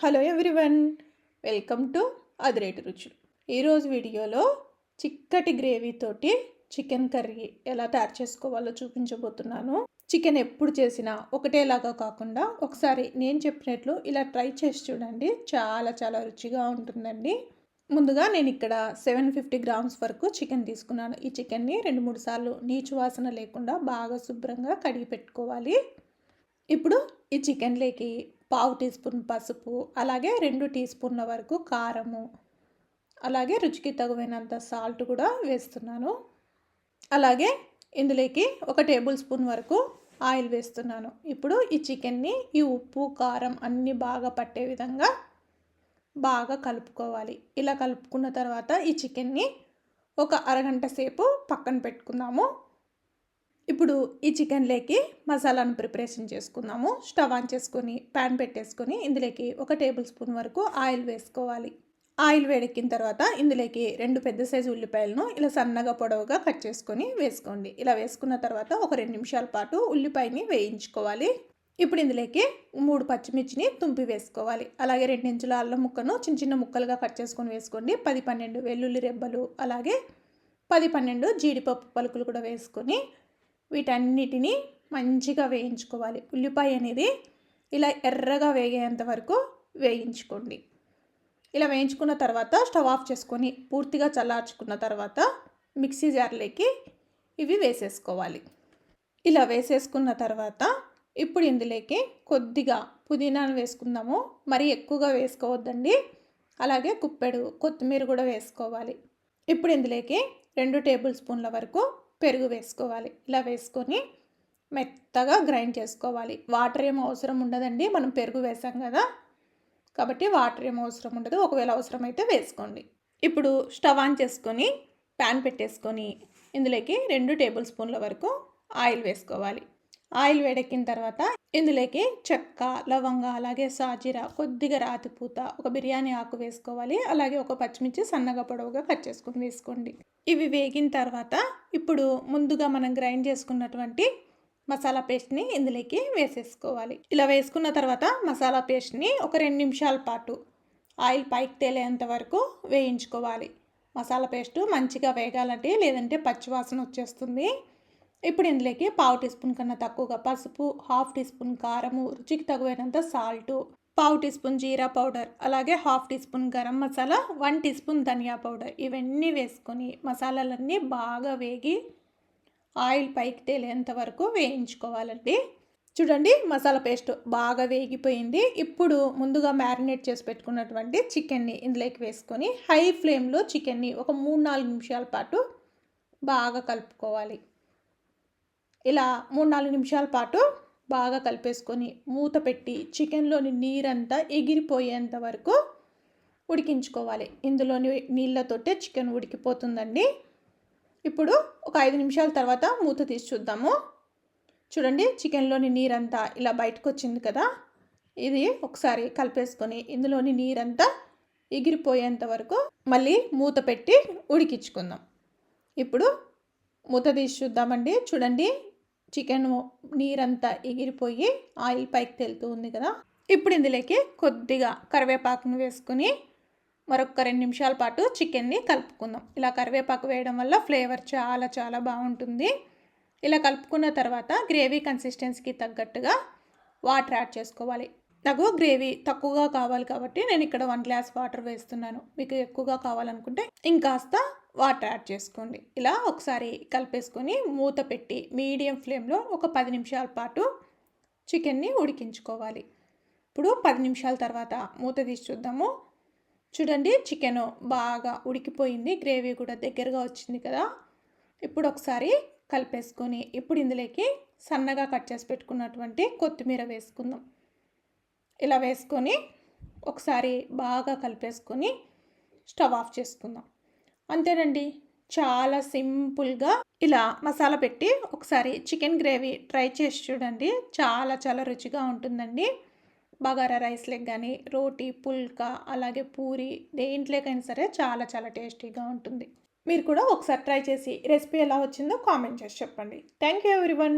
Hello everyone, welcome to అదిరేటి రుచులు. ఈరోజు వీడియోలో చిక్కటి గ్రేవీతోటి చికెన్ కర్రీ ఎలా తయారు చేసుకోవాలో చూపించబోతున్నాను. చికెన్ ఎప్పుడు చేసినా ఒకటేలాగా కాకుండా ఒకసారి నేను చెప్పినట్లు ఇలా ట్రై చేసి చూడండి. చాలా చాలా రుచిగా ఉంటుందండి. ముందుగా నేను ఇక్కడ 750 గ్రామ్స్ వరకు చికెన్ తీసుకున్నాను. ఈ చికెన్ని 2-3 సార్లు నీచు వాసన లేకుండా బాగా శుభ్రంగా కడిగి పెట్టుకోవాలి. ఇప్పుడు ఈ చికెన్లోకి 1/2 టీ స్పూన్ పసుపు, అలాగే 2 టీ స్పూన్ల వరకు కారము, అలాగే రుచికి తగినంత సాల్ట్ కూడా వేస్తున్నాను. అలాగే ఇందులోకి 1 టేబుల్ స్పూన్ వరకు ఆయిల్ వేస్తున్నాను. ఇప్పుడు ఈ చికెన్ని ఈ ఉప్పు కారం అన్నీ బాగా పట్టే విధంగా బాగా కలుపుకోవాలి. ఇలా కలుపుకున్న తర్వాత ఈ చికెన్ని ఒక అరగంట సేపు పక్కన పెట్టుకుందాము. ఇప్పుడు ఈ చికెన్లోకి మసాలాను ప్రిపరేషన్ చేసుకుందాము. స్టవ్ ఆన్ చేసుకొని ప్యాన్ పెట్టేసుకొని ఇందులోకి 1 టేబుల్ స్పూన్ వరకు ఆయిల్ వేసుకోవాలి. ఆయిల్ వేడెక్కిన తర్వాత ఇందులోకి 2 పెద్ద సైజు ఉల్లిపాయలను ఇలా సన్నగా పొడవుగా కట్ చేసుకొని వేసుకోండి. ఇలా వేసుకున్న తర్వాత ఒక 2 నిమిషాల పాటు ఉల్లిపాయని వేయించుకోవాలి. ఇప్పుడు ఇందులోకి 3 పచ్చిమిర్చిని తుంపి వేసుకోవాలి. అలాగే 2 ఇంచుల అల్లం ముక్కను చిన్న చిన్న ముక్కలుగా కట్ చేసుకొని వేసుకోండి. 10-12 వెల్లుల్లి రెబ్బలు, అలాగే 10-12 జీడిపప్పు పలుకులు కూడా వేసుకొని వీటన్నిటిని మంచిగా వేయించుకోవాలి. ఉల్లిపాయ అనేది ఇలా ఎర్రగా వేగేంత వరకు వేయించుకోండి. ఇలా వేయించుకున్న తర్వాత స్టవ్ ఆఫ్ చేసుకొని పూర్తిగా చల్లార్చుకున్న తర్వాత మిక్సీ జార్లోకి ఇవి వేసేసుకోవాలి. ఇలా వేసేసుకున్న తర్వాత ఇప్పుడు ఇందులోకి కొద్దిగా పుదీనాను వేసుకుందాము. మరీ ఎక్కువగా వేసుకోవద్దండి. అలాగే కుప్పెడు కొత్తిమీర కూడా వేసుకోవాలి. ఇప్పుడు ఇందులోకి 2 టేబుల్ స్పూన్ల వరకు పెరుగు వేసుకోవాలి. ఇలా వేసుకొని మెత్తగా గ్రైండ్ చేసుకోవాలి. వాటర్ ఏం అవసరం ఉండదండి, మనం పెరుగు వేసాం కదా కాబట్టి వాటర్ ఏం అవసరం ఉండదు. ఒకవేళ అవసరమైతే వేసుకోండి. ఇప్పుడు స్టవ్ ఆన్ చేసుకొని ప్యాన్ పెట్టేసుకొని ఇందులోకి 2 టేబుల్ స్పూన్ల వరకు ఆయిల్ వేసుకోవాలి. ఆయిల్ వేడెక్కిన తర్వాత ఇందులోకి చెక్క, లవంగ, అలాగే సాజీరా, కొద్దిగా రాతిపూత, ఒక బిర్యానీ ఆకు వేసుకోవాలి. అలాగే ఒక పచ్చిమిర్చి సన్నగా పొడవుగా కట్ చేసుకుని వేసుకోండి. ఇవి వేగిన తర్వాత ఇప్పుడు ముందుగా మనం గ్రైండ్ చేసుకున్నటువంటి మసాలా పేస్ట్ని ఇందులోకి వేసేసుకోవాలి. ఇలా వేసుకున్న తర్వాత మసాలా పేస్ట్ని ఒక 2 నిమిషాల పాటు ఆయిల్ పైకి తేలేంత వరకు వేయించుకోవాలి. మసాలా పేస్టు మంచిగా వేగాలంటే, లేదంటే పచ్చివాసన వచ్చేస్తుంది. ఇప్పుడు ఇందులోకి 1/2 టీ స్పూన్ కన్నా తక్కువగా పసుపు, 1/2 టీ స్పూన్ కారము, రుచికి తగినంత salt, 1/2 teaspoon jeera powder, అలాగే 1/2 teaspoon garam masala, 1 teaspoon dhaniya powder, ఇవన్నీ వేసుకొని మసాలాలన్నీ బాగా వేగి ఆయిల్ పైకి తేలేంత వరకు వేయించుకోవాలండి. చూడండి, మసాలా పేస్ట్ బాగా వేగిపోయింది. ఇప్పుడు ముందుగా మ్యారినేట్ చేసి పెట్టుకున్నటువంటి చికెన్ని ఇందులోకి వేసుకొని హై ఫ్లేమ్లో చికెన్ని ఒక 3-4 నిమిషాల పాటు బాగా కలుపుకోవాలి. ఇలా 3-4 నిమిషాల పాటు బాగా కలిపేసుకొని మూత పెట్టి చికెన్లోని నీరంతా ఎగిరిపోయేంత వరకు ఉడికించుకోవాలి. ఇందులోని నీళ్ళతోటే చికెన్ ఉడికిపోతుందండి. ఇప్పుడు ఒక 5 నిమిషాల తర్వాత మూత తీసి చూద్దాము. చూడండి, చికెన్లోని నీరంతా ఇలా బయటకు వచ్చింది కదా. ఇది ఒకసారి కలిపేసుకొని ఇందులోని నీరంతా ఎగిరిపోయేంత వరకు మళ్ళీ మూత పెట్టి ఉడికించుకుందాం. ఇప్పుడు మూత తీసి చూద్దామండి. చూడండి, చికెన్ నీరంతా ఎగిరిపోయి ఆయిల్ పైకి తేలుతూ ఉంది కదా. ఇప్పుడు ఇందులోకి కొద్దిగా కరివేపాకును వేసుకుని మరొక 2 నిమిషాల పాటు చికెన్ని కలుపుకుందాం. ఇలా కరివేపాకు వేయడం వల్ల ఫ్లేవర్ చాలా చాలా బాగుంటుంది. ఇలా కలుపుకున్న తర్వాత గ్రేవీ కన్సిస్టెన్సీకి తగ్గట్టుగా వాటర్ యాడ్ చేసుకోవాలి. నాకు గ్రేవీ తక్కువగా కావాలి కాబట్టి నేను ఇక్కడ 1 గ్లాస్ వాటర్ వేస్తున్నాను. మీకు ఎక్కువగా కావాలనుకుంటే ఇంకాస్త వాటర్ యాడ్ చేసుకోండి. ఇలా ఒకసారి కలిపేసుకొని మూత పెట్టి మీడియం ఫ్లేమ్లో ఒక 10 నిమిషాల పాటు చికెన్ని ఉడికించుకోవాలి. ఇప్పుడు 10 నిమిషాల తర్వాత మూత తీసి చూద్దాము. చూడండి, చికెన్ బాగా ఉడికిపోయింది, గ్రేవీ కూడా దగ్గరగా వచ్చింది కదా. ఇప్పుడు ఒకసారి కలిపేసుకొని ఇప్పుడు ఇందులోకి సన్నగా కట్ చేసి పెట్టుకున్నటువంటి కొత్తిమీర వేసుకుందాం. ఇలా వేసుకొని ఒకసారి బాగా కలిపేసుకొని స్టవ్ ఆఫ్ చేసుకుందాం. అంతేనండి, చాలా సింపుల్గా ఇలా మసాలా పెట్టి ఒకసారి చికెన్ గ్రేవీ ట్రై చేసి చూడండి. చాలా చాలా రుచిగా ఉంటుందండి. బగారా రైస్లోకి కానీ, రోటీ, పుల్కా, అలాగే పూరి, దేంట్లోకైనా సరే చాలా చాలా టేస్టీగా ఉంటుంది. మీరు కూడా ఒకసారి ట్రై చేసి రెసిపీ ఎలా వచ్చిందో కామెంట్ చేసి చెప్పండి. Thank you everyone.